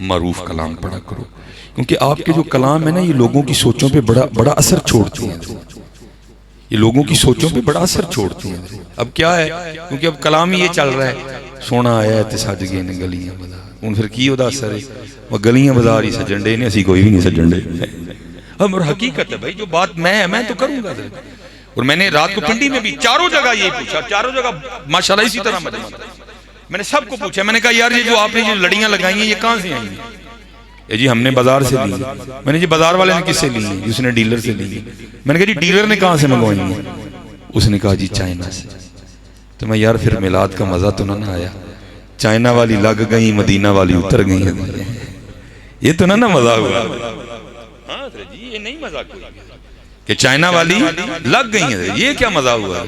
معروف کلام پڑھا کرو، کیونکہ آپ کے جو کلام ہے نا یہ لوگوں کی سوچوں پہ بڑا اثر چھوڑتے ہیں، یہ لوگوں کی سوچوں پہ بڑا اثر چھوڑتے ہیں۔ اب کیا ہے، کیونکہ اب کلام ہی یہ چل رہا ہے، سونا آیا ہے تے سج گئے نے گلیاں بازار، ان پھر کی ہوتا اثر ہے، وہ گلیاں بازار ہی سجن ڈے نے، اسی کوئی بھی نہیں سجن ڈے۔ اب حقیقت ہے بھائی، جو بات میں تو کروں گا۔ اور میں نے رات کو پنڈی میں بھی چاروں جگہ یہ پوچھا، چاروں جگہ ماشاءاللہ اسی طرح میں نے سب کو پوچھا، میں نے کہا یار یہ جو آپ نے جو لڑیاں لگائی ہیں یہ کہاں سے آئی ہیں؟ یہ جی ہم نے بازار سے لی۔ میں نے جی بازار والے نے کس سے لی ہیں؟ اس نے ڈیلر سے لی۔ میں نے کہا جی ڈیلر نے کہاں سے منگوائی ہیں؟ اس نے کہا جی چائنا سے۔ تو میں یار پھر میلاد کا مزہ تو نہ آیا، چائنا والی لگ گئی، مدینہ والی اتر گئی، یہ تو نہ مزہ ہوا۔ ہاں جی یہ نہیں مزہ کوئی کہ چائنا والی لگ گئی ہیں، یہ کیا مزہ ہوا؟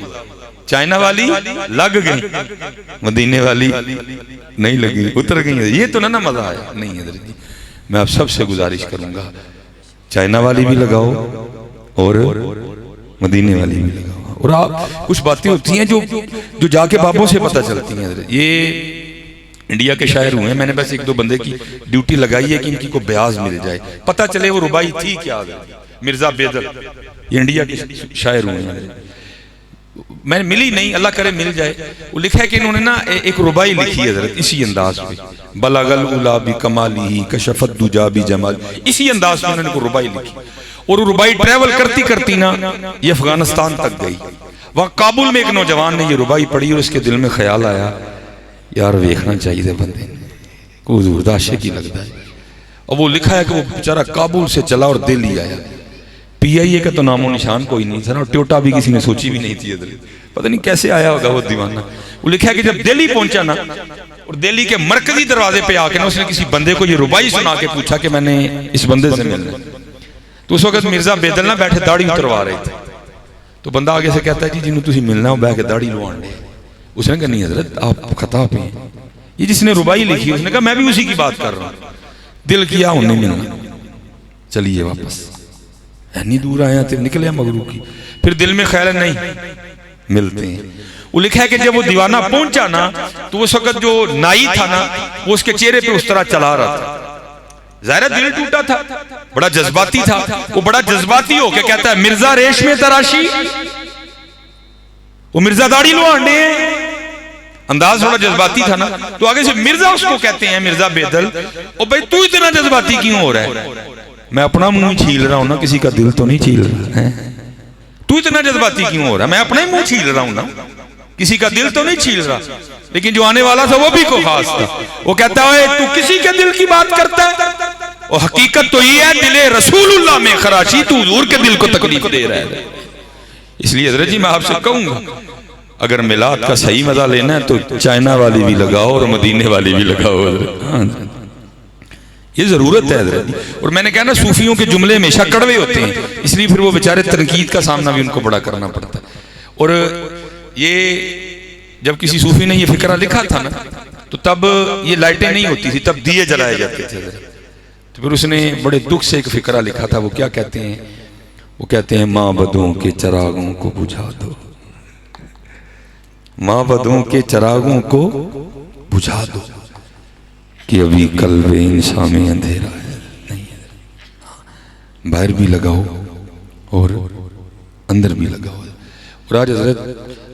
چائنا والی لگ گئی، مدینے والی نہیں لگی، اتر گئی ہیں، یہ تو نہ مزہ آیا۔ نہیں حضرت جی میں آپ سب سے گزارش کروں گا، چائنا والی بھی لگاؤ اور مدینے والی بھی لگاؤ۔ اور آپ کچھ باتیں ہوتی ہیں جو جا کے بابوں سے پتہ چلتی ہیں۔ حضرت یہ انڈیا کے شاعر ہوئے ہیں، میں نے بس ایک دو بندے کی ڈیوٹی لگائی ہے کہ ان کی کو بیاض مل جائے، پتہ چلے وہ ربائی تھی کیا۔ مرزا بیدل یہ انڈیا کے شاعر ہوئے ہیں، میں ملی نہیں، اللہ کرے مل جائے۔ وہ لکھا ہے کہ انہوں نے نا ایک ربائی لکھی ہے حضرت اسی انداز پہ، بلغ العلا بکمالہ کشف الدجا بجمال، اسی انداز میں انہوں نے کو ربائی لکھی۔ اور وہ ربائی ٹریول کرتی کرتی نا یہ افغانستان تک گئی، وہاں کابل میں ایک نوجوان نے یہ ربائی پڑھی اور اس کے دل میں خیال آیا یار ویکھنا چاہیے بندے نے، کو حضور دا عاشق ہی لگتا ہے۔ اور وہ لکھا ہے کہ وہ بیچارہ کابل سے چلا اور دہلی آیا، پی آئی اے کا تو نام و نشان کوئی نہیں تھا، اور ٹیوٹا بھی کسی نے سوچی بھی نہیں تھی، پتہ نہیں کیسے آیا ہوگا وہ دیوانہ۔ وہ لکھا ہے کہ جب دہلی پہنچا نا اور دہلی کے مرکزی دروازے پہ آ کے نا اس نے کسی بندے کو یہ ربائی سنا کے پوچھا کہ میں نے اس بندے سے ملنا، تو اس وقت مرزا بیدل نہ بیٹھے داڑھی اتروا رہے تھے، تو بندہ آگے سے کہتا ہے جی جنہوں تسی ملنا ہو بیٹھ کے داڑھی لوان دے۔ اس نے کہا نہیں حضرت آپ خطا پہ ہیں، یہ جس نے ربائی لکھی اس نے کہا میں بھی اسی کی بات کر رہا ہوں، دل کیا انہیں ملنا، چلیے واپس نہیں دور آیا تھے نکلے مغرو کی، پھر دل میں خیال نہیں ملتے ہیں۔ وہ لکھا ہے کہ جب وہ دیوانہ پہنچا نا تو اس وقت جو نائی تھا نا وہ اس کے چہرے پہ اس طرح چلا رہا تھا، ظاہر دل ٹوٹا تھا، بڑا جذباتی تھا، وہ بڑا جذباتی ہو کے کہتا ہے مرزا ریشم تراشی، وہ مرزا داڑھی لوانڈے ہیں، انداز بڑا جذباتی تھا نا، تو آگے سے مرزا اس کو کہتے ہیں مرزا بیدل، او بھئی تو اتنا جذباتی کیوں ہو رہا ہے؟ میں اپنا منہ چھیل رہا ہوں نا، کسی کا دل تو نہیں چھیل رہا ہے، تو اتنا جذباتی کیوں ہو رہا ہے؟ میں اپنا ہی منہ چھیل رہا ہوں نا، کسی کا دل تو نہیں چھیل رہا۔ لیکن جو آنے والا تھا وہ بھی کو خاص تھا، وہ کہتا ہے تو کسی کے دل کی بات کرتا ہے، اور حقیقت تو یہ ہے دل رسول اللہ میں خراشی، تو حضور کے دل کو تکلیف دے رہا ہے۔ اس لیے حضرت جی میں آپ سے کہوں گا اگر میلاد کا صحیح مزہ لینا ہے تو چائنا والی بھی لگاؤ اور مدینے والی بھی لگاؤ، یہ ضرورت ہے حضرت۔ اور میں نے کہا نا صوفیوں کے جملے ہمیشہ کڑوے ہوتے ہیں، اس لیے پھر وہ بیچارے تنقید کا سامنا بھی ان کو بڑا کرنا پڑتا ہے۔ اور یہ جب کسی صوفی نے یہ فقرہ لکھا تھا نا تو تب یہ لائٹیں نہیں ہوتی تھی، تب دیے جلائے جاتے تھے، تو پھر اس نے بڑے دکھ سے ایک فقرہ لکھا تھا، وہ کیا کہتے ہیں؟ وہ کہتے ہیں معبدوں کے چراغوں کو بجھا دو، معبدوں کے چراغوں کو بجھا دو کہ ابھی قلب انسان میں اندھیرا ہے، نہیں ہے، باہر بھی لگاؤ اور اندر بھی لگاؤ۔ اور آج حضرت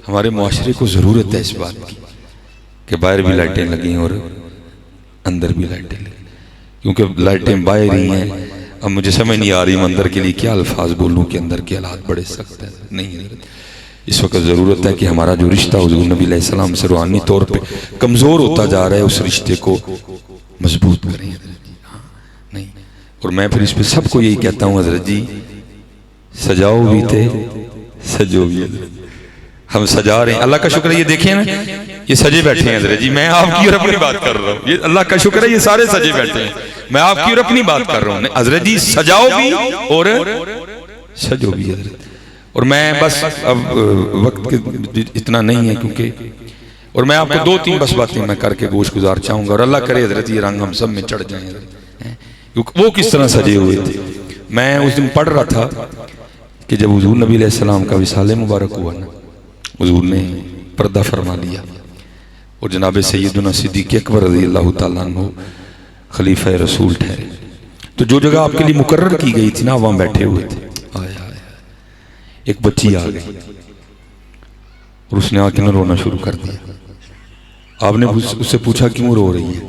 ہمارے معاشرے کو ضرورت ہے اس بات کی کہ باہر بھی لائٹیں لگیں اور اندر بھی لائٹیں لگیں، کیونکہ لائٹیں باہر ہی ہیں، اب مجھے سمجھ نہیں آ رہی میں اندر کے لیے کیا الفاظ بولوں کہ اندر کے حالات بڑے سخت ہیں۔ نہیں حضرت اس وقت ضرورت ہے کہ ہمارا جو رشتہ حضور نبی علیہ السلام سے روحانی طور پہ کمزور ہوتا جا رہا ہے اس رشتے کو مضبوط کریں حضرت جی۔ نہیں اور میں پھر اس پہ سب کو یہی کہتا ہوں حضرت جی سجاؤ بھی تھے سجو بھی، ہم سجا رہے ہیں، اللہ کا شکر ہے یہ دیکھیں نا یہ سجے بیٹھے ہیں حضرت جی، میں آپ کی اور اپنی بات کر رہا ہوں، یہ اللہ کا شکر ہے یہ سارے سجے بیٹھے ہیں، میں آپ کی اور اپنی بات کر رہا ہوں حضرت جی، سجاؤ بھی اور سجو بھی حضرت۔ اور میں بس اب وقت اتنا نہیں ہے کیونکہ، اور میں آپ کو دو تین بس باتیں میں کر کے گوش گزار چاہوں گا، اور اللہ کرے حضرت یہ رنگ ہم سب میں چڑھ جائیں کیونکہ وہ کس طرح سجے ہوئے تھے۔ میں اس دن پڑھ رہا تھا کہ جب حضور نبی علیہ السلام کا وصال مبارک ہوا نا، حضور نے پردہ فرما لیا اور جناب سیدنا صدیق اکبر رضی اللہ تعالیٰ عنہ خلیفہ رسول ٹھہرے. تو جو جگہ آپ کے لیے مقرر کی گئی تھی نا وہاں بیٹھے ہوئے تھے. ایک بچی آ گئی اور اس نے آ کے نہ رونا شروع کر دیا. آپ نے اس سے پوچھا کیوں رو رہی ہے؟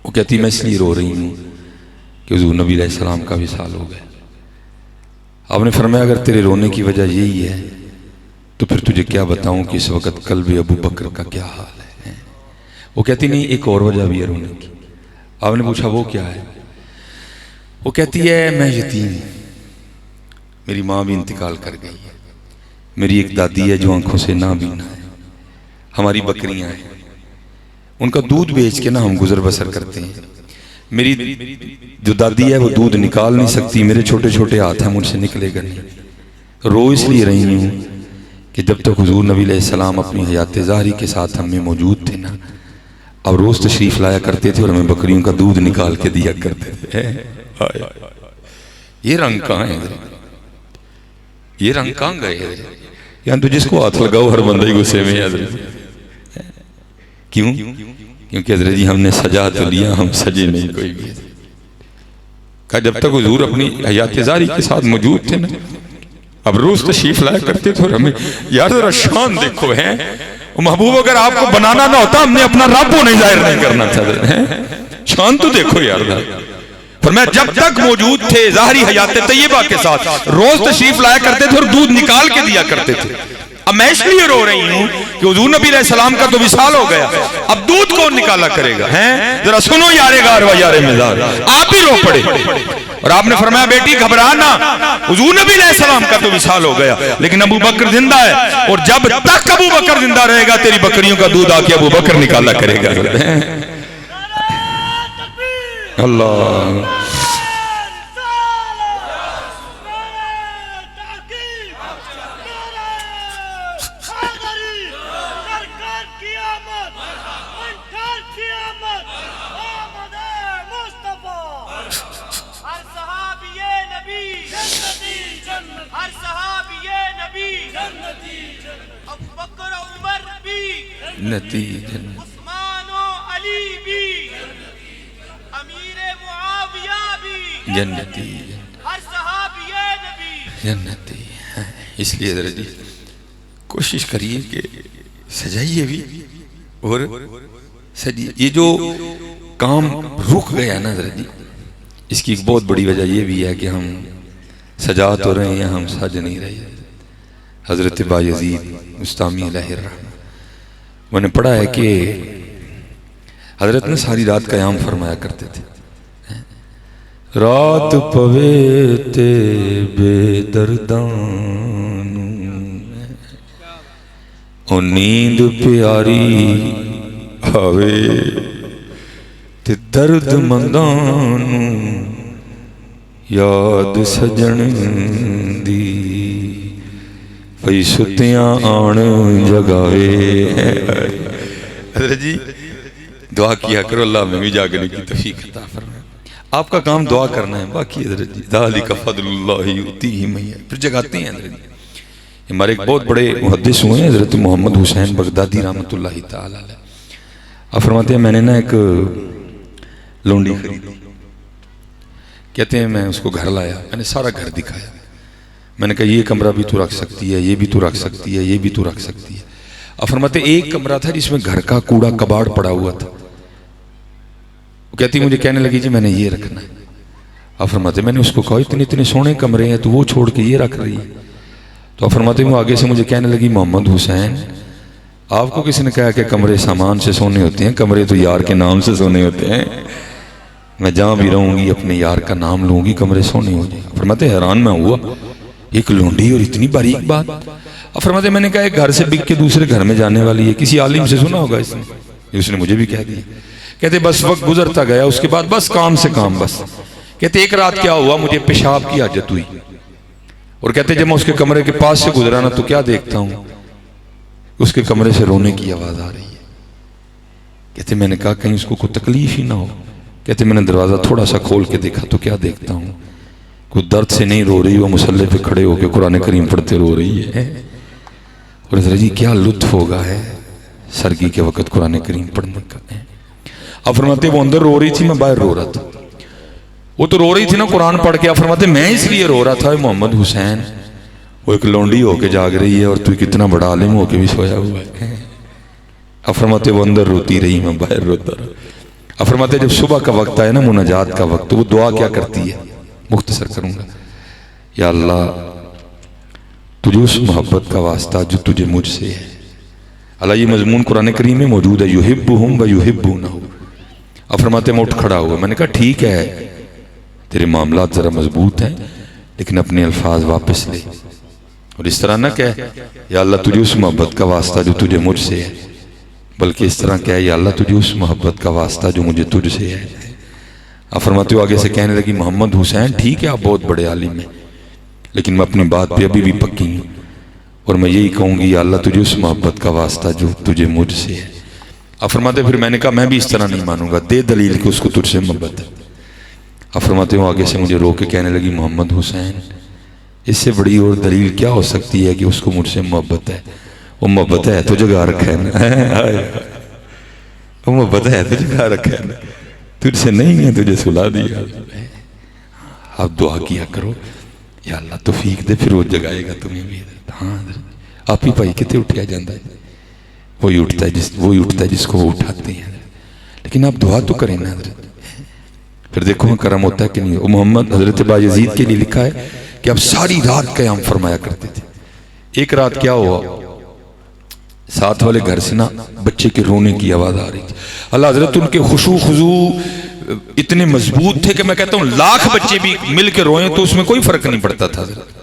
وہ کہتی میں اس لیے رو رہی ہوں کہ حضور نبی علیہ السلام کا وصال ہو گیا. آپ نے فرمایا اگر تیرے رونے کی وجہ یہی ہے تو پھر تجھے کیا بتاؤں کہ اس وقت قلب ابو بکر کا کیا حال ہے. وہ کہتی نہیں ایک اور وجہ بھی ہے رونے کی. آپ نے پوچھا وہ کیا ہے؟ وہ کہتی ہے میں یتیم ہوں, میری ماں بھی انتقال کر گئی ہے, میری ایک دادی ہے جو آنکھوں سے نابینا ہے, ہماری بکریاں ہیں ان کا دودھ بیچ کے نا ہم گزر بسر کرتے ہیں. میری جو دادی ہے وہ دودھ نکال نہیں سکتی, میرے چھوٹے چھوٹے ہاتھ ہیں مجھ سے نکلے گا نہیں. رو اس لیے رہی ہوں کہ جب تک حضور نبی علیہ السلام اپنی حیات ظاہری کے ساتھ ہم میں موجود تھے نا, اب روز تشریف لایا کرتے تھے اور ہمیں بکریوں کا دودھ نکال کے دیا کرتے تھے. یہ رنگ کہاں ہے؟ یہ رنگ کہاں گئے؟ یہاں تو جس کو ہاتھ لگاؤ ہر بندہ ہی غصے میں ہے. کیوں؟ کیونکہ حضرت جی ہم نے سجا تو لیا, ہم سجے نہیں کوئی بھی. کہا جب تک حضور اپنی حیات ظاہری کے ساتھ موجود تھے نا, اب روز تشریف لایا کرتے تھے اور ہمیں یار ذرا شان دیکھو ہے محبوب, اگر آپ کو بنانا نہ ہوتا ہم نے اپنا رب کو نہیں ظاہر نہیں کرنا تھا. شان تو دیکھو یار. فرمایا جب تک موجود تھے ظاہری حیات طیبہ کے ساتھ روز تشریف لایا کرتے تھے اور دودھ نکال کے دیا کرتے تھے. اب میں اس لیے رو رہی ہوں کہ حضور نبی علیہ السلام کا تو وصال ہو گیا, اب دودھ کون نکالا کرے گا؟ ذرا سنو یارے غار و یارے مزار, آپ ہی رو پڑے. اور آپ نے فرمایا بیٹی گھبرانا, حضور نبی علیہ السلام کا تو وصال ہو گیا لیکن ابو بکر زندہ ہے, اور جب تک ابو بکر زندہ رہے گا تیری بکریوں کا دودھ آ کے ابو بکر نکالا کرے گا. اللہ عثمان و علی بھی, امیر معاویہ بھی جنتی, ہر صحابی نبی جنتی. اس لیے حضرت جی کوشش کریے کہ سجائیے بھی اور سجیے. یہ جو کام رک گیا نا حضرت جی, اس کی ایک بہت بڑی وجہ یہ بھی ہے کہ ہم سجا تو رہے ہیں, ہم سج نہیں رہے. حضرت بایزید مستامی علیہ الرحمہ میں نے پڑھا ہے کہ حضرت نے ساری رات قیام فرمایا کرتے تھے. رات پوے تے بے دردان او نیند پیاری آوے تے درد مندان یاد سجن دی پئی ستیاں آن جگاوے. حضرت جی دعا کیا کرو اللہ میں بھی جاگنے کی توفیق عطا فرمائے. آپ کا کام دعا کرنا ہے, باقی حضرت جی ذالک فضل اللہ یؤتیہ من یشاء, پھر جگاتے ہیں. حضرت جی ہمارے ایک بہت بڑے محدث ہوئے ہیں حضرت محمد حسین بغدادی رحمۃ اللہ تعالی علیہ. آپ فرماتے ہیں میں نے نا ایک لونڈی خریدی, کہتے ہیں میں اس کو گھر لایا, میں نے سارا گھر دکھایا, میں نے کہا یہ کمرہ بھی تو رکھ سکتی ہے, یہ بھی تو رکھ سکتی ہے, یہ بھی تو رکھ سکتی ہے. اب فرماتے ایک کمرہ تھا جس میں گھر کا کوڑا کباڑ پڑا ہوا تھا. وہ کہتی مجھے کہنے لگی جی میں نے یہ رکھنا ہے. اب فرماتے میں نے اس کو کہا اتنے اتنے سونے کمرے ہیں تو وہ چھوڑ کے یہ رکھ رہی ہے. تو اب فرماتے وہ آگے سے مجھے کہنے لگی محمد حسین آپ کو کسی نے کہا کہ کمرے سامان سے سونے ہوتے ہیں, کمرے تو یار کے نام سے سونے ہوتے ہیں. میں جہاں بھی رہوں گی اپنے یار کا نام لوں گی کمرے سونے ہو جائیں. فرماتے حیران میں ہوا ایک لونڈی اور اتنی باریک بات. اب فرماتے میں نے کہا ایک گھر سے بک کے دوسرے گھر میں جانے والی ہے, کسی عالم سے سنا ہوگا اس نے مجھے بھی کہہ دیا. کہتے بس وقت گزرتا گیا, اس کے بعد بس کام سے کام. بس کہتے ایک رات کیا ہوا, مجھے پیشاب کی حاجت ہوئی, اور کہتے جب میں اس کے کمرے کے پاس سے گزرا نا تو کیا دیکھتا ہوں, اس کے کمرے سے رونے کی آواز آ رہی ہے. کہتے میں نے کہا کہیں اس کو کوئی تکلیف ہی نہ ہو. کہتے میں نے دروازہ تھوڑا سا کھول کے دیکھا تو کیا دیکھتا ہوں, کوئی درد سے نہیں رو رہی, وہ مصلی پہ کھڑے ہو کے قرآن کریم پڑھتے رو رہی ہے. اور حضرت جی کیا لطف ہوگا ہے سرگی کے وقت قرآن کریم پڑھنے کا. آپ فرماتے وہ اندر رو رہی تھی، میں باہر رو رہا تھا. وہ تو رو رہی تھی نا قرآن پڑھ کے. آپ فرماتے میں اس لیے رو رہا تھا محمد حسین وہ ایک لونڈی ہو کے جاگ رہی ہے اور تو کتنا بڑا عالم ہو کے بھی سویا ہوا ہے. آپ فرماتے وہ اندر روتی رہی، میں باہر روتا رہا. آپ فرماتے جب صبح کا وقت آئے نا مناجات کا وقت، تو وہ دعا کیا کرتی ہے، مختصر کروں گا. یا اللہ تجھے اس محبت کا واسطہ جو تجھے مجھ سے ہے. اللہ یہ مضمون قرآن کریم میں موجود ہے، یحبہم و یحبونہ. آپ فرماتے میں اٹھ کھڑا ہوا. میں نے کہا ٹھیک ہے تیرے معاملات ذرا مضبوط ہیں لیکن اپنے الفاظ واپس لے، اور اس طرح نہ کہہ یا اللہ تجھے اس محبت کا واسطہ جو تجھے مجھ سے ہے، بلکہ اس طرح کہہ یا اللہ تجھے اس محبت کا واسطہ جو مجھے تجھ سے ہے. آپ فرماتے ہو آگے سے کہنے لگی محمد حسین ٹھیک ہے آپ بہت بڑے عالم ہیں لیکن میں اپنی بات پہ ابھی بھی پکی ہوں، اور میں یہی کہوں گی یا اللہ تجھے اس محبت کا واسطہ جو تجھے مجھ سے ہے. آپ فرماتے پھر میں نے کہا میں بھی اس طرح نہیں مانوں گا، دے دلیل کہ اس کو تجھ سے محبت ہے. آپ فرماتے ہو آگے سے مجھے رو کے کہنے لگی محمد حسین اس سے بڑی اور دلیل کیا ہو سکتی ہے کہ اس کو مجھ سے محبت ہے. وہ محبت ہے تو جگہ رکھا ہے نا، وہ محبت ہے تو جگہ رکھا ہے نا، تجھ سے نہیں ہے تجھے سلا دیا. آپ دعا کیا کرو یا اللہ توفیق دے پھر وہ جگائے گا تمہیں بھی. ہاں آپ ہی بھائی کتے اٹھیا جاندہ ہے، وہی اٹھتا ہے جس کو وہ اٹھاتے ہیں. لیکن آپ دعا تو کریں نا حضرت، پھر دیکھو کرم ہوتا ہے کہ نہیں. وہ محمد حضرت بایزید کے لیے لکھا ہے کہ آپ ساری رات قیام فرمایا کرتے تھے. ایک رات کیا ہوا، ساتھ والے گھر سے نا بچے کے رونے کی آواز آ رہی تھی. اللہ حضرت ان کے خشوع خضوع اتنے مضبوط تھے کہ میں کہتا ہوں لاکھ بچے بھی مل کے روئیں تو اس میں کوئی فرق نہیں پڑتا تھا حضرت.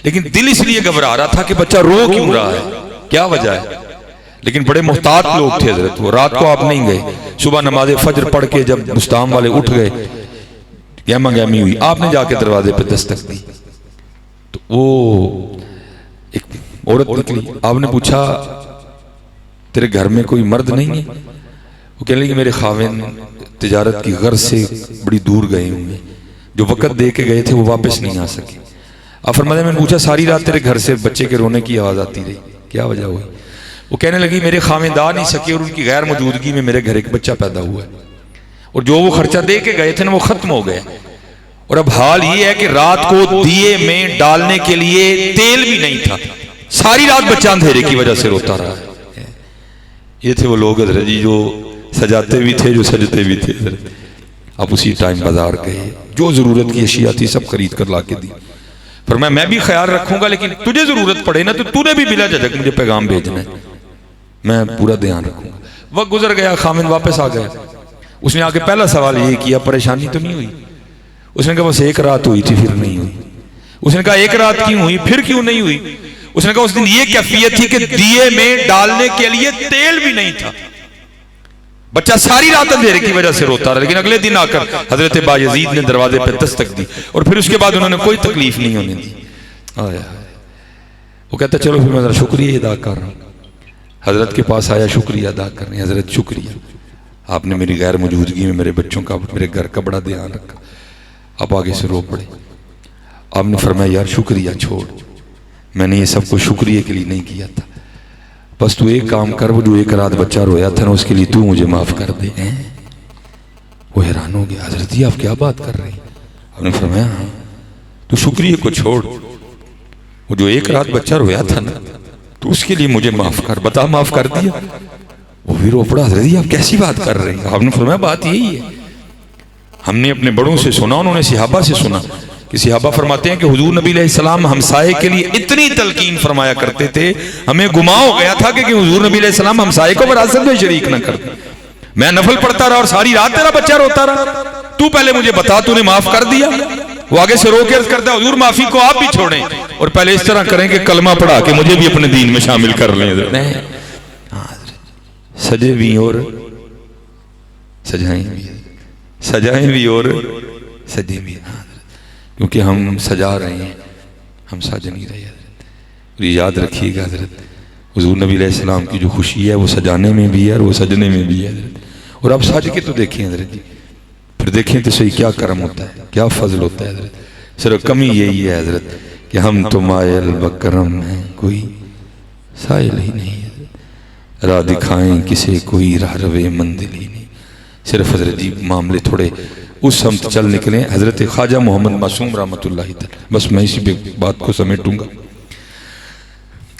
لیکن دل اس لیے گھبرا رہا تھا کہ بچہ رو کیوں رہا ہے، کیا وجہ ہے. لیکن بڑے محتاط لوگ تھے حضرت. وہ رات کو آپ نہیں گئے، صبح نماز فجر پڑھ کے جب مستعام والے اٹھ گئے گہما گہمی ہوئی، آپ نے جا کے دروازے پہ دستک دی تو وہ ایک عورت نکلی. آپ نے پوچھا تیرے گھر میں کوئی مرد نہیں ہے؟ وہ کہنے لگی میرے خاوند تجارت کی غرض سے بڑی دور گئے ہوئے، جو وقت دے کے گئے تھے وہ واپس نہیں آ سکے. آپ فرماتے میں نے پوچھا ساری رات تیرے گھر سے بچے کے رونے کی آواز آتی رہی، کیا وجہ ہوئی؟ وہ کہنے لگی میرے خاوند آ نہیں سکے اور ان کی غیر موجودگی میں میرے گھر ایک بچہ پیدا ہوا ہے، اور جو وہ خرچہ دے کے گئے تھے نا وہ ختم ہو گئے، اور اب حال یہ ہے کہ رات کو دیے میں ڈالنے کے لیے تیل بھی نہیں تھا. ساری رات بچہ اندھیرے کی وجہ سے روتا رہا ہے. یہ تھے وہ لوگ حضرت جی جو سجاتے بھی تھے جو سجتے بھی تھے حضرت. آپ اسی ٹائم بازار گئے، جو ضرورت کی اشیاء تھی سب خرید کر لا کے دی. فرمایا میں بھی خیال رکھوں گا لیکن تجھے ضرورت پڑے نا تو تو نے بھی بلا جھجک مجھے پیغام بھیجنا ہے، میں پورا دھیان رکھوں گا. وقت گزر گیا، خامن واپس آ گئے. اس نے آ کے پہلا سوال یہ کیا پریشانی تو نہیں ہوئی؟ اس نے کہا بس ایک رات ہوئی تھی پھر نہیں ہوئی. اس نے کہا ایک رات کیوں ہوئی پھر کیوں نہیں ہوئی؟ اس نے کہا اس دن یہ کیفیت تھی کہ دیے میں ڈالنے کے لیے تیل بھی نہیں تھا. بچہ ساری رات اندھیرے کی وجہ سے روتا رہا، لیکن اگلے دن آ کر حضرت بایزید نے دروازے پہ دستک دی اور پھر اس کے بعد انہوں نے کوئی تکلیف نہیں ہونے دی. وہ کہتا چلو پھر میں ذرا شکریہ ادا کر رہا ہوں. حضرت کے پاس آیا شکریہ ادا کرنے. حضرت شکریہ، آپ نے میری غیر موجودگی میں میرے بچوں کا میرے گھر کا بڑا دھیان رکھا. آپ آگے سے رو پڑے. آپ نے فرمایا یار شکریہ چھوڑ، میں نے یہ سب کو شکریہ کے لیے نہیں کیا تھا، بس تو ایک کام کر، وہ جو ایک رات بچہ رویا تھا نا اس کے لیے تو مجھے معاف کر دے. وہ حیران ہو گیا، حضرت جی آپ کیا بات کر رہے ہیں؟ آپ نے فرمایا ہاں تو شکریہ کو چھوڑ، وہ جو ایک رات بچہ رویا تھا نا تو اس کے لیے مجھے معاف کر. بتا معاف کر دیا؟ وہ بھی رو پڑا، حضرت جی آپ کیسی بات کر رہے ہیں؟ آپ نے فرمایا بات یہی ہے، ہم نے اپنے بڑوں سے سنا، انہوں نے صحابہ سے سنا کہ صحابہ فرماتے ہیں کہ حضور نبی علیہ السلام ہمسائے کے لیے اتنی تلقین فرمایا کرتے تھے ہمیں گما ہو گیا تھا کہ حضور نبی علیہ السلام ہمسائے کو وراثت میں شریک نہ کر. میں نفل پڑھتا رہا اور ساری رات تیرا بچہ روتا رہا، تو پہلے مجھے بتا تو نے معاف کر دیا؟ وہ آگے سے رو کے عرض کرتا ہے حضور معافی کو آپ بھی چھوڑیں اور پہلے اس طرح کریں کہ کلمہ پڑھا کے مجھے بھی اپنے دین میں شامل کر لیں. سجے بھی اور سجائیں بھی، سجائیں بھی اور سجے بھی، کیونکہ ہم سجا رہے ہیں، ہم سج نہیں رہے حضرت. اور یاد رکھیے گا حضرت حضور نبی علیہ السلام کی جو خوشی ہے وہ سجانے میں بھی ہے اور وہ سجنے میں بھی ہے حضرت. اور آپ سج کے تو دیکھیں حضرت جی، پھر دیکھیں تو صحیح کیا کرم ہوتا ہے، کیا فضل ہوتا ہے حضرت. صرف کمی یہی ہے حضرت کہ ہم تو مائل بکرم ہیں، کوئی سائل ہی نہیں حضرت. راہ دکھائیں کسے کوئی راہ روے مندل ہی نہیں. صرف حضرت جی معاملے تھوڑے اس سمت چل نکلے. حضرت خواجہ محمد معصوم رحمۃ اللہ تعالی، بس میں اسی پہ بات کو سمیٹوں گا.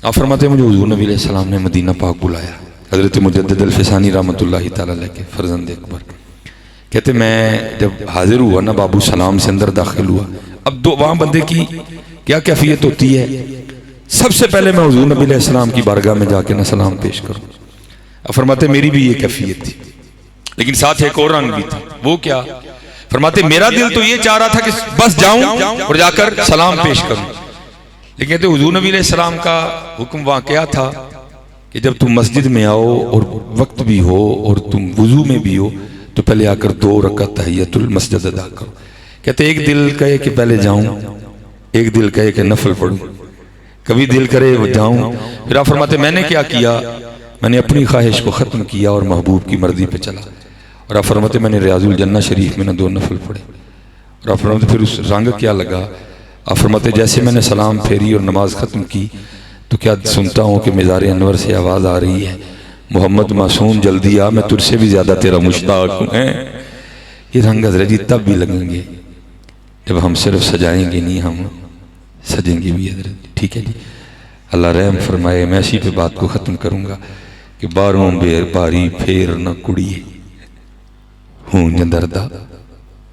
آپ فرماتے ہیں مجھے حضور نبی علیہ السلام نے مدینہ پاک بلایا. حضرت مجدد الفسانی رحمۃ اللہ تعالی علیہ کے فرزند اکبر کہتے میں جب حاضر ہوا نا بابو سلام سے اندر داخل ہوا. اب وہاں بندے کی کیا کیفیت ہوتی ہے؟ سب سے پہلے میں حضور نبی علیہ السلام کی بارگاہ میں جا کے نہ سلام پیش کروں. اب فرماتے میری بھی یہ کیفیت تھی، لیکن ساتھ ایک اور رنگ بھی تھا. وہ کیا؟ فرماتے میرا دل تو یہ چاہ رہا تھا کہ بس جاؤں اور جا کر سلام پیش کروں، لیکن کہتے حضور نبی علیہ السلام کا حکم وہاں کیا تھا کہ جب تم مسجد میں آؤ اور وقت بھی ہو اور تم وضو میں بھی ہو تو پہلے آ کر 2 رکعت تحیۃ المسجد ادا کرو. کہتے ایک دل کہے کہ پہلے جاؤں، ایک دل کہے کہ نفل پڑھوں، کبھی دل کرے وہ جاؤں. پھر آپ فرماتے میں نے کیا کیا؟ میں نے اپنی خواہش کو ختم کیا اور محبوب کی مرضی پہ چلا. اور آپ فرماتے میں نے ریاض الجنہ شریف میں 2 نفل پڑھے. اور آپ فرماتے پھر اس رنگ کیا لگا؟ آپ فرماتے جیسے میں نے سلام پھیری اور نماز ختم کی تو کیا سنتا ہوں کہ مزار انور سے آواز آ رہی ہے محمد معصوم جلدی آ، میں تجھ سے بھی زیادہ تیرا مشتاق ہوں. یہ رنگ حضرت جی تب بھی لگیں گے جب ہم صرف سجائیں گے نہیں، ہم سجیں گے بھی حضرت. ٹھیک ہے جی، اللہ رحم فرمائے. میں اسی پہ بات کو ختم کروں گا کہ 12 بیر باری پھیر نہ کڑیے ہوں جندردہ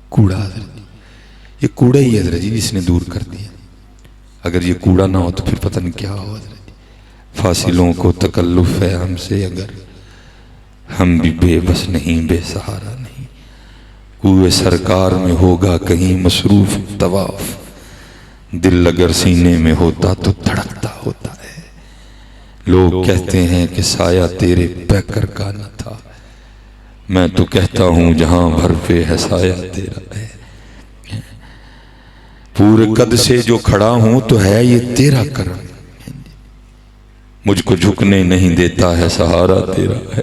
کوڑا. حضرت یہ کوڑا ہی حضرت جی جس نے دور کر دیا. اگر یہ کوڑا نہ ہو تو پھر پتہ نہیں کیا ہو حضرت. فاصلوں کو تکلف ہے ہم سے، اگر ہم بھی بے بس نہیں، بے سہارا نہیں. کوئے سرکار میں ہوگا کہیں مصروف طواف، دل اگر سینے میں ہوتا تو دھڑکتا ہوتا ہے. لوگ کہتے ہیں کہ سایہ تیرے پیکر کا نہ تھا، میں تو کہتا ہوں جہاں بھر پہ ہے سایہ تیرا ہے. پورے قد سے جو کھڑا ہوں تو ہے یہ تیرا کرم، مجھ کو جھکنے نہیں دیتا ہے سہارا تیرا ہے.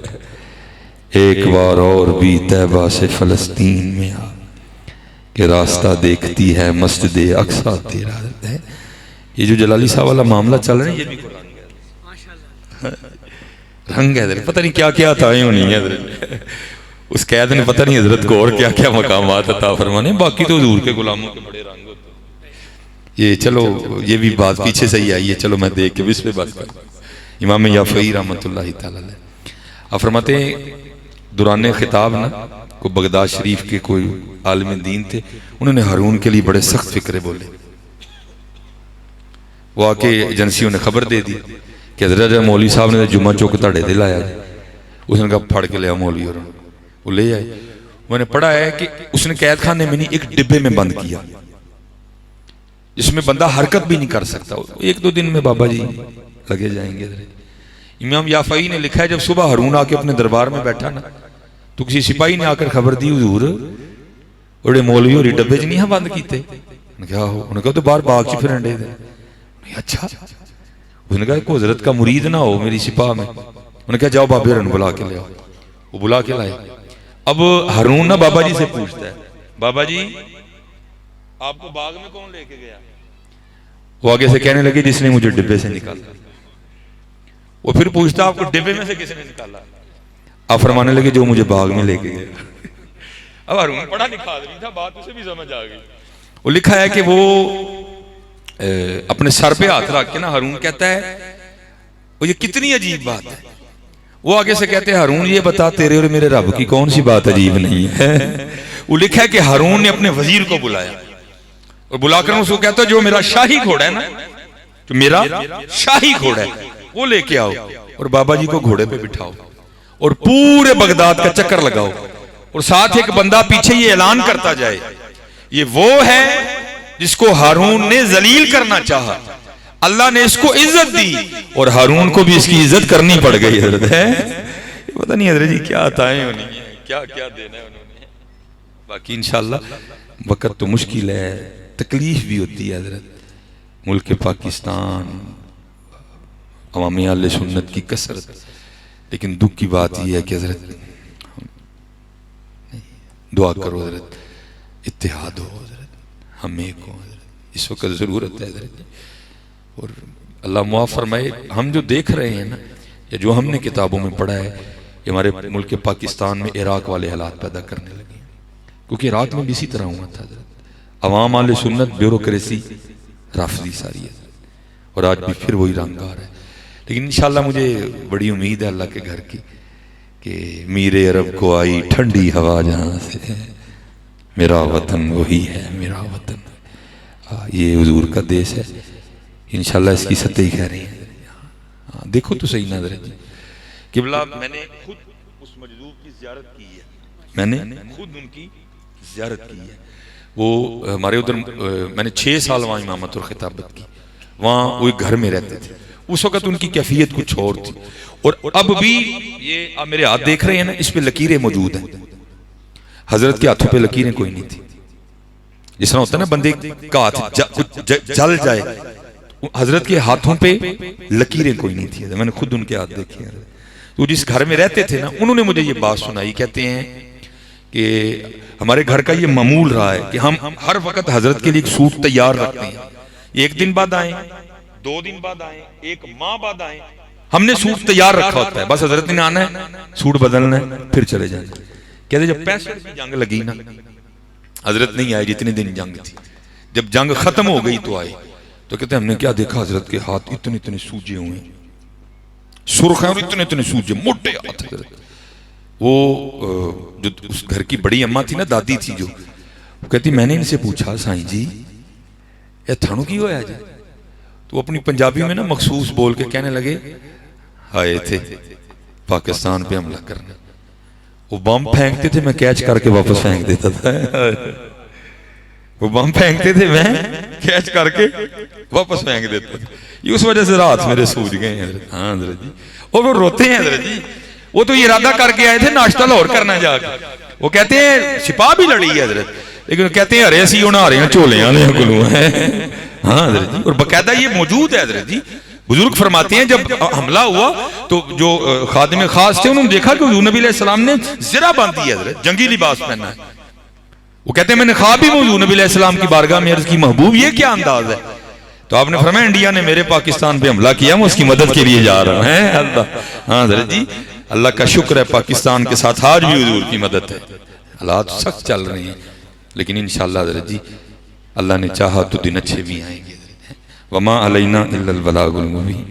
ایک بار اور بھی طیبہ سے فلسطین میں آ کہ راستہ دیکھتی ہے مسجد اقصیٰ تیرا ہے. یہ جو جلالی صاحب والا معاملہ چل رہا ہے یہ بھی قرآن کا رنگ ہے حضرت. پتہ نہیں کیا کیا عطائیں ہونی ہیں حضرت. اس قید نے پتہ نہیں حضرت کو اور کیا کیا مقامات عطا فرمانے. باقی تو حضور کے غلاموں کے بڑے رنگ ہوتے ہیں. یہ چلو یہ بھی بات پیچھے سے ہی آئی ہے، چلو میں دیکھ کے بھی اس پہ بات کروں. امام یافعی رحمۃ اللہ تعالی علیہ آپ فرماتے ہیں دوران خطاب نا کو بغداد شریف کے کوئی عالم دین تھے، انہوں نے ہارون کے لیے بڑے سخت فکرے بولے. وہ آ کے ایجنسیوں نے خبر دے دی کہ حضرت مولوی صاحب نے جمعہ چوک تاڑے دل آیا. اس نے کہا پھڑ کے لیا مولوی، اور وہ لے آئے. میں نے پڑھا ہے کہ اس نے قید خانے میں نہیں ایک ڈبے میں بند کیا جس میں بندہ حرکت بھی نہیں کر سکتا. 1-2 دن میں بابا جی لگے جائیں گے. امام یافعی نے لکھا ہے جب صبح ہارون آ کے اپنے دربار میں بیٹھا نا تو کسی سپاہی نے آ کر خبر دی حضور بڑے مولوی اور ڈبے چ نہیں ہیں بند کیتے. انہوں نے کہا تو باہر باغ چ پھرن دے. اچھا. اس نے کہا کہ حضرت کا مرید نہ ہو میری سپاہ میں. انہوں نے کہا جاؤ بابے رن بلا کے لے آؤ. وہ بلا کے لائے. اب ہارون نہ بابا جی سے پوچھتا ہے بابا جی آپ کو باغ میں کون لے کے گیا؟ وہ آگے سے کہنے لگے جس نے مجھے ڈبے سے نکالا. وہ پھر پوچھتا آپ کو ڈبے میں سے کس نے نکالا؟ آپ فرمانے لگے جو مجھے باغ میں لے کے گیا. اب ہارون پڑھا لکھا آدمی تھا، بات اسے بھی سمجھ آ گئی. وہ لکھا ہے کہ وہ اپنے سر پہ ہاتھ رکھ کے نا ہارون کہتا ہے وہ یہ کتنی عجیب بات ہے. وہ آگے سے کہتے ہیں ہارون یہ بتا تیرے اور میرے رب کی کون سی بات عجیب نہیں ہے. وہ لکھا ہے کہ ہارون نے اپنے وزیر کو بلایا اور بلا کر اس کو کہتا جو میرا شاہی گھوڑا ہے نا، جو میرا شاہی گھوڑا ہے وہ لے کے آؤ اور بابا جی کو گھوڑے پہ بٹھاؤ اور پورے بغداد کا چکر لگاؤ اور ساتھ ایک بندہ پیچھے یہ اعلان کرتا جائے یہ وہ ہے جس کو ہارون نے ذلیل کرنا چاہا، اللہ نے اس کو عزت دی اور ہارون کو بھی اس کی عزت کرنی پڑ گئی. حضرت ہے پتہ نہیں حضرت جی کیا عطائیں ہونی ہیں، کیا کیا دینا ہے انہوں نے. باقی انشاءاللہ وقت تو مشکل ہے، تکلیف بھی ہوتی ہے حضرت. ملک پاکستان عوامی اہل سنت کی کثرت، لیکن دکھ کی بات یہ ہے کہ حضرت دعا کرو حضرت اتحاد ہو حضرت، ہم ایک ہوں حضرت، اس وقت ضرورت ہے حضرت. اور اللہ معاف فرمائے ہم جو دیکھ رہے ہیں نا یا جو ہم نے کتابوں میں پڑھا ہے یہ ہمارے ملک پاکستان میں عراق والے حالات پیدا کرنے لگے ہیں، کیونکہ عراق میں بھی اسی طرح ہوا تھا، عوام اہل سنت بیوروکریسی رافضی ساری ہے، اور آج بھی پھر وہی رنگ آ رہا ہے۔ لیکن انشاءاللہ مجھے بڑی امید ہے اللہ کے گھر کی کہ میر عرب کو آئی ٹھنڈی ہوا جہاں سے، میرا وطن وہی ہے میرا وطن، یہ حضور کا دیش ہے، انشاءاللہ اس کی سطح کہہ رہی ہیں۔ دیکھو تو صحیح نظر ہے قبلہ، میں نے خود اس مجذوب کی زیارت کی ہے، میں نے خود ان کی زیارت کی ہے۔ وہ ہمارے ادھر میں نے 6 سال وہاں امامت اور خطابت کی، وہاں وہ ایک گھر میں رہتے تھے، اس وقت ان کی کیفیت کچھ اور تھی، اور اب بھی یہ آپ میرے ہاتھ دیکھ رہے ہیں نا، اس پہ لکیریں موجود ہیں، حضرت کے ہاتھوں پہ لکیریں کوئی نہیں تھی۔ جس طرح ہوتا ہے نا بندے کا ہاتھ جل جائے، حضرت کے ہاتھوں پہ لکیریں کوئی نہیں تھی، میں نے خود ان کے ہاتھ دیکھے ہیں۔ تو جس گھر میں رہتے تھے نا، انہوں نے مجھے یہ بات سنائی، کہتے ہیں کہ ہمارے گھر کا یہ معمول رہا ہے کہ ہم ہر وقت حضرت کے لیے ایک سوٹ تیار رکھتے ہیں، 1 دن بعد آئیں، 2 دن بعد آئیں، 1 ماہ بعد آئیں، ہم نے سوٹ تیار رکھا ہوتا ہے، بس حضرت نے آنا ہے، سوٹ بدلنا ہے، پھر چلے جائیں۔ کہتے جب 65 کی جنگ لگی نا، حضرت نہیں آئے جتنے دن جنگ تھی، جب جنگ ختم ہو گئی تو آئے، تو کہتے ہیں ہم نے کیا دیکھا، حضرت کے ہاتھ اتنے اتنے سوجے ہوئے ہیں، سرخ ہیں اور اتنے اتنے سوجے، موٹے ہاتھ حضرت۔ وہ جو اس گھر کی بڑی اماں تھی نا، دادی تھی جو، وہ کہتی میں نے ان سے پوچھا سائیں جی یہ تھانو کی ہویا جی؟ تو وہ اپنی پنجابی میں نا مخصوص بول کے کہنے لگے آئے تھے پاکستان پہ حملہ کرنے، وہ بم پھینکتے تھے میں کیچ کر کے واپس پھینک دیتا تھا، وہ بم پھینکتے تھے میں کیچ کر کے واپس پھینک دیتا تھا، یہ اس وجہ سے رات میرے سوج گئے ہیں حضرت۔ ہاں حضرت جی، اور وہ روتے ہیں حضرت جی، وہ تو ارادہ کر کے آئے تھے ناشتہ لاہور کرنا جا کے، وہ کہتے ہیں سپاہ بھی لڑی ہے حضرت، لیکن کہتے ہیں ارے سی ہونا رہے ہیں چولے آنے گلو ہیں۔ ہاں حضرت جی، اور باقاعدہ یہ موجود ہے حضرت جی، بزرگ فرماتے ہیں جب حملہ ہوا تو جو خادم خاص تھے انہوں نے دیکھا کہ حضور نبی علیہ السلام نے زرہ باندھی ہے حضرت، جنگی لباس پہنا ہے، وہ کہتے ہیں میں نے خواب ہی حضور نبی علیہ السلام کی بارگاہ میں عرض کی محبوب یہ کیا انداز ہے، تو آپ نے فرمایا انڈیا نے میرے پاکستان پہ حملہ کیا، میں اس کی مدد کے لیے جا رہا ہوں۔ اللہ، ہاں حضرت جی، اللہ کا شکر ہے پاکستان کے ساتھ آج بھی حضور کی مدد ہے، حالات سخت چل رہے ہیں لیکن انشاءاللہ حضرت جی اللہ نے چاہا تو دن اچھے بھی آئیں گے، وما علینا الا البلاغ المبین۔